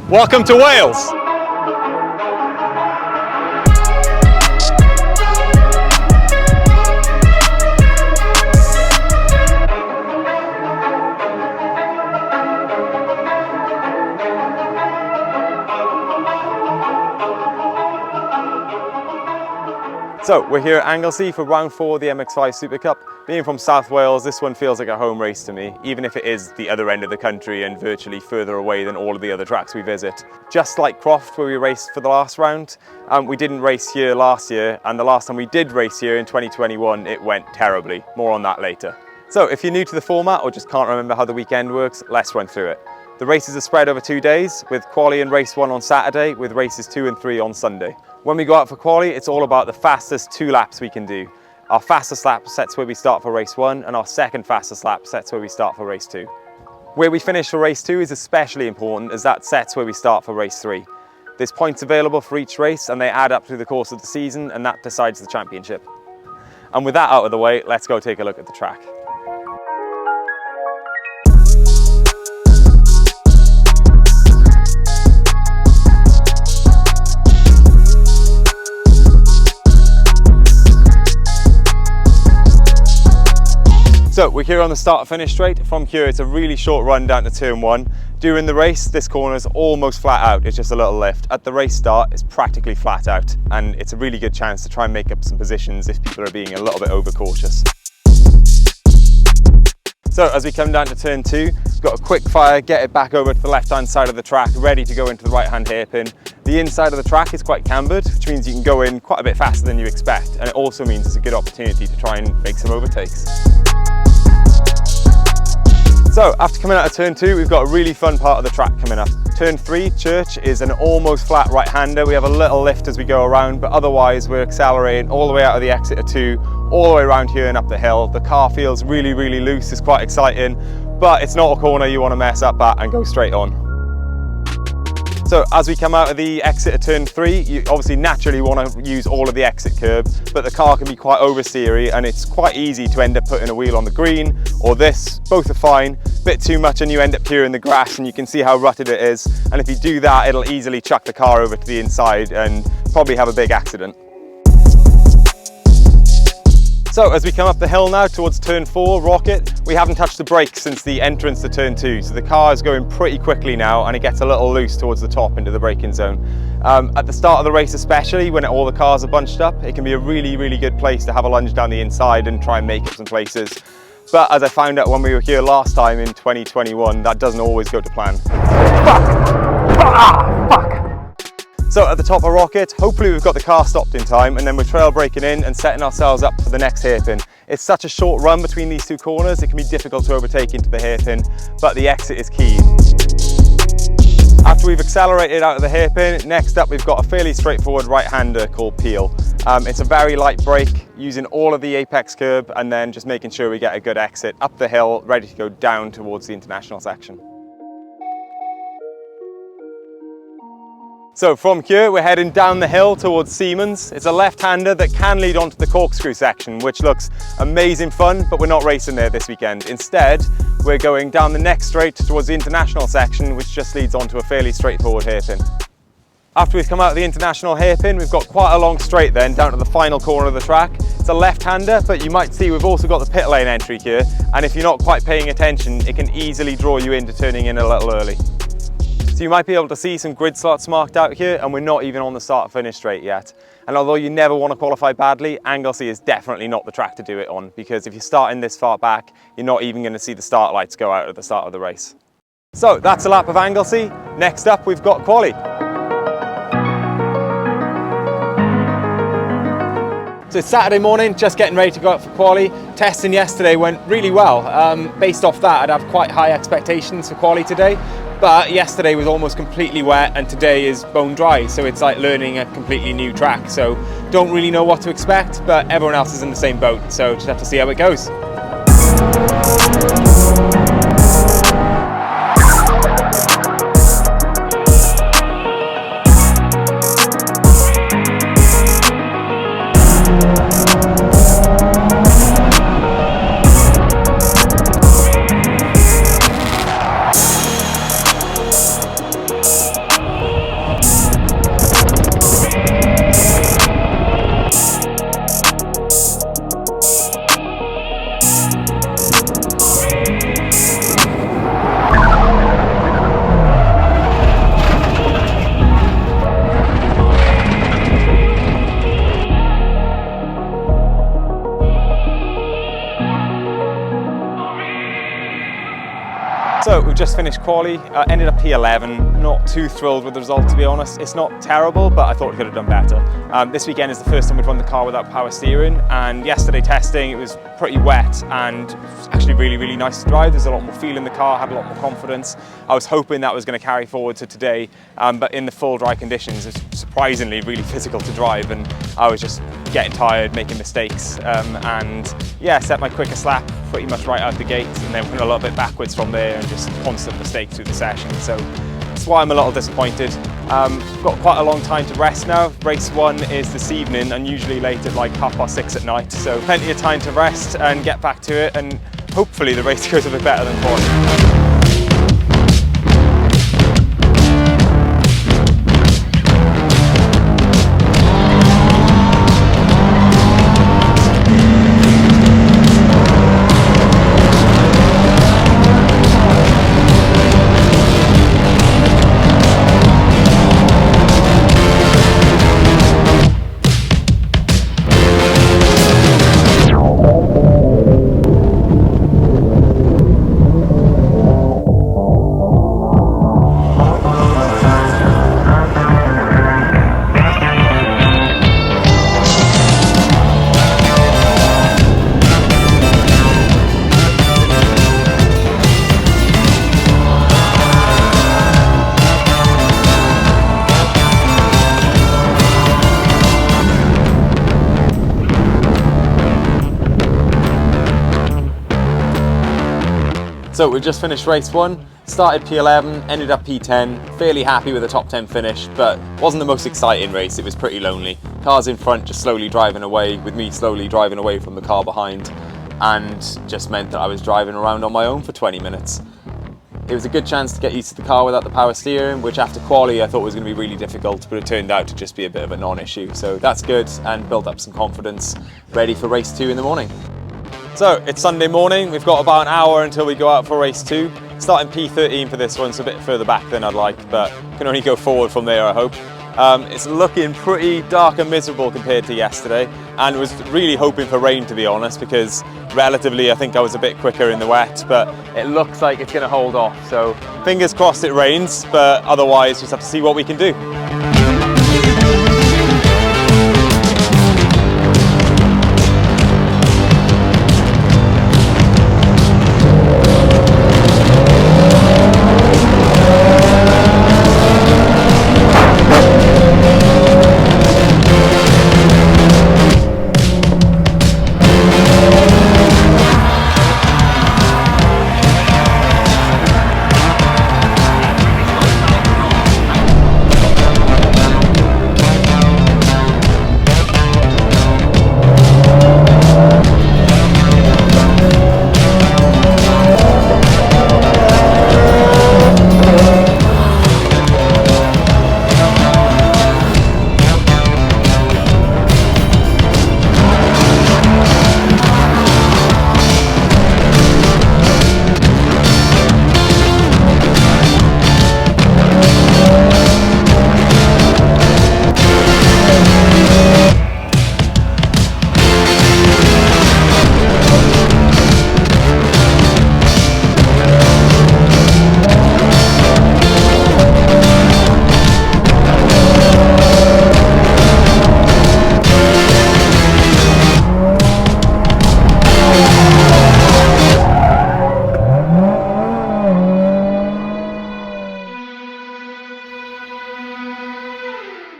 Welcome to Wales! So we're here at Anglesey for round 4 of the MX5 Super Cup. Being from South Wales, this one feels like a home race to me, even if it is the other end of the country and virtually further away than all of the other tracks we visit. Just like Croft, where we raced for the last round, we didn't race here last year, and the last time we did race here in 2021, it went terribly. More on that later. So if you're new to the format or just can't remember how the weekend works, let's run through it. The races are spread over 2 days, with quali and race 1 on Saturday, with races 2 and 3 on Sunday. When we go out for quali, it's all about the fastest 2 laps we can do. Our fastest lap sets where we start for race 1, and our second fastest lap sets where we start for race 2. Where we finish for race 2 is especially important, as that sets where we start for race 3. There's points available for each race, and they add up through the course of the season, and that decides the championship. And with that out of the way, let's go take a look at the track. So we're here on the start-finish straight. From here, it's a really short run down to turn 1. During the race, this corner is almost flat out. It's just a little lift. At the race start, it's practically flat out, and it's a really good chance to try and make up some positions if people are being a little bit overcautious. So as we come down to turn 2, we've got a quick fire, get it back over to the left-hand side of the track, ready to go into the right-hand hairpin. The inside of the track is quite cambered, which means you can go in quite a bit faster than you expect, and it also means it's a good opportunity to try and make some overtakes. So after coming out of turn 2, we've got a really fun part of the track coming up. Turn 3, Church, is an almost flat right-hander. We have a little lift as we go around, but otherwise we're accelerating all the way out of the exit of 2, all the way around here and up the hill. The car feels really, really loose. It's quite exciting, but it's not a corner you want to mess up at and go straight on. So as we come out of the exit of turn 3, you obviously naturally want to use all of the exit curb, but the car can be quite oversteery and it's quite easy to end up putting a wheel on the green or this. Both are fine. Bit too much and you end up here in the grass, and you can see how rutted it is. And if you do that, it'll easily chuck the car over to the inside and probably have a big accident. So as we come up the hill now towards turn 4, Rocket, we haven't touched the brakes since the entrance to turn 2. So the car is going pretty quickly now, and it gets a little loose towards the top into the braking zone. At the start of the race especially, when all the cars are bunched up, it can be a really, really good place to have a lunge down the inside and try and make up some places. But as I found out when we were here last time in 2021, that doesn't always go to plan. Fuck! So at the top of Rocket, hopefully we've got the car stopped in time, and then we're trail braking in and setting ourselves up for the next hairpin. It's such a short run between these 2 corners, it can be difficult to overtake into the hairpin, but the exit is key. After we've accelerated out of the hairpin, next up we've got a fairly straightforward right-hander called Peel. It's a very light brake, using all of the apex curb and then just making sure we get a good exit up the hill, ready to go down towards the international section. So from here, we're heading down the hill towards Siemens. It's a left-hander that can lead onto the corkscrew section, which looks amazing fun, but we're not racing there this weekend. Instead, we're going down the next straight towards the international section, which just leads onto a fairly straightforward hairpin. After we've come out of the international hairpin, we've got quite a long straight then down to the final corner of the track. It's a left-hander, but you might see we've also got the pit lane entry here, and if you're not quite paying attention, it can easily draw you into turning in a little early. So you might be able to see some grid slots marked out here, and we're not even on the start-finish straight yet. And although you never want to qualify badly, Anglesey is definitely not the track to do it on, because if you're starting this far back, you're not even going to see the start lights go out at the start of the race. So that's a lap of Anglesey. Next up, we've got quali. So it's Saturday morning, just getting ready to go out for quali. Testing yesterday went really well. Based off that, I'd have quite high expectations for quali today. But yesterday was almost completely wet and today is bone dry, so it's like learning a completely new track. So don't really know what to expect, but everyone else is in the same boat, so just have to see how it goes. So we've just finished quali, ended up P11, not too thrilled with the result to be honest. It's not terrible, but I thought we could have done better. This weekend is the first time we've run the car without power steering, and yesterday testing it was pretty wet and actually really nice to drive. There's a lot more feel in the car, had a lot more confidence. I was hoping that was going to carry forward to today, but in the full dry conditions it's surprisingly really physical to drive, and I was just getting tired, making mistakes, and yeah, set my quickest lap pretty much right out the gate, and then went a little bit backwards from there and just constant mistakes through the session. So that's why I'm a little disappointed. Got quite a long time to rest now. Race 1 is this evening, and usually late at like 6:30 at night, so plenty of time to rest and get back to it, and hopefully the race goes a bit better than quali. So we've just finished race 1, started P11, ended up P10, fairly happy with the top 10 finish, but wasn't the most exciting race. It was pretty lonely. Cars in front just slowly driving away, with me slowly driving away from the car behind, and just meant that I was driving around on my own for 20 minutes. It was a good chance to get used to the car without the power steering, which after quali I thought was going to be really difficult, but it turned out to just be a bit of a non-issue. So that's good, and built up some confidence, ready for race 2 in the morning. So it's Sunday morning, we've got about an hour until we go out for race 2. Starting P13 for this one, so a bit further back than I'd like, but can only go forward from there I hope. It's looking pretty dark and miserable compared to yesterday, and was really hoping for rain to be honest, because relatively I think I was a bit quicker in the wet, but it looks like it's going to hold off. So fingers crossed it rains, but otherwise just have to see what we can do.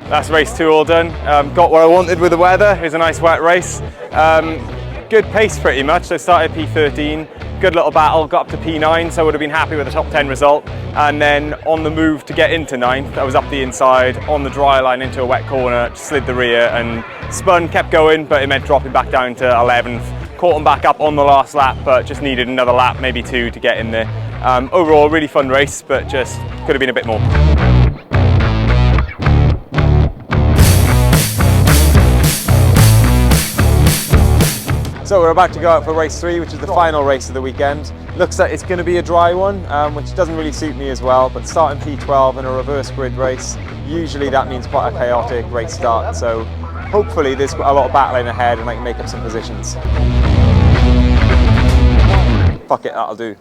That's race 2 all done. Got what I wanted with the weather. It was a nice wet race. Good pace pretty much. So started P13, good little battle, got up to P9, so I would have been happy with the top 10 result. And then on the move to get into 9th, I was up the inside, on the dry line into a wet corner, slid the rear and spun, kept going, but it meant dropping back down to 11th. Caught them back up on the last lap, but just needed another lap, maybe 2 to get in there. Overall, really fun race, but just could have been a bit more. So we're about to go out for race 3, which is the final race of the weekend. Looks like it's going to be a dry one, which doesn't really suit me as well, but starting P12 in a reverse grid race, usually that means quite a chaotic race start, so hopefully there's a lot of battling ahead and I can make up some positions. Fuck it, that'll do.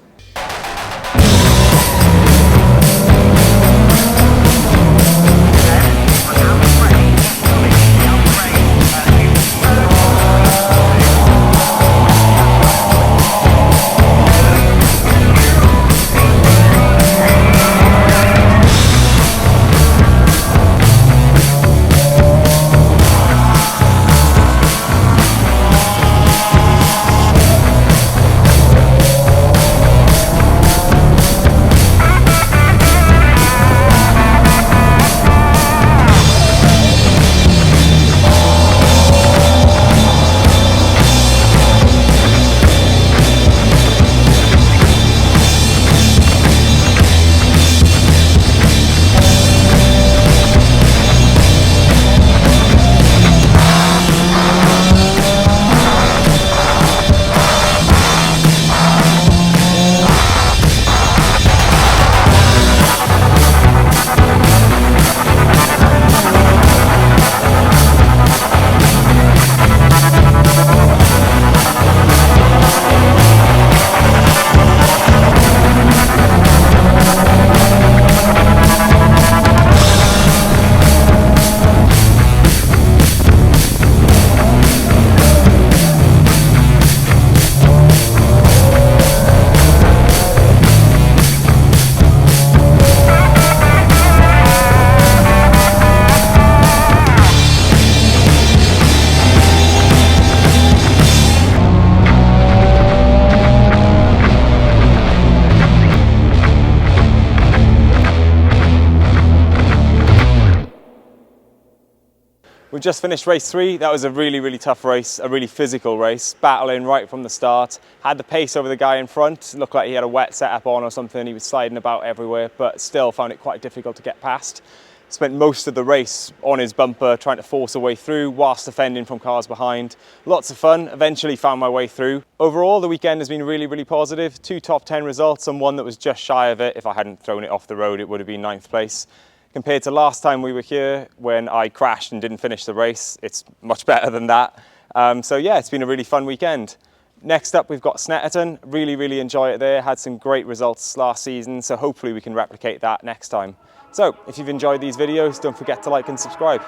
We've just finished race 3. That was a really tough race, a really physical race, battling right from the start. Had the pace over the guy in front, looked like he had a wet setup on or something. He was sliding about everywhere, but still found it quite difficult to get past. Spent most of the race on his bumper trying to force a way through whilst defending from cars behind. Lots of fun, eventually found my way through. Overall, the weekend has been really positive. 2 top 10 results and one that was just shy of it. If I hadn't thrown it off the road, it would have been 9th place. Compared to last time we were here when I crashed and didn't finish the race, it's much better than that. So yeah, it's been a really fun weekend. Next up, we've got Snetterton. Really enjoy it there. Had some great results last season, so hopefully we can replicate that next time. So if you've enjoyed these videos, don't forget to like and subscribe.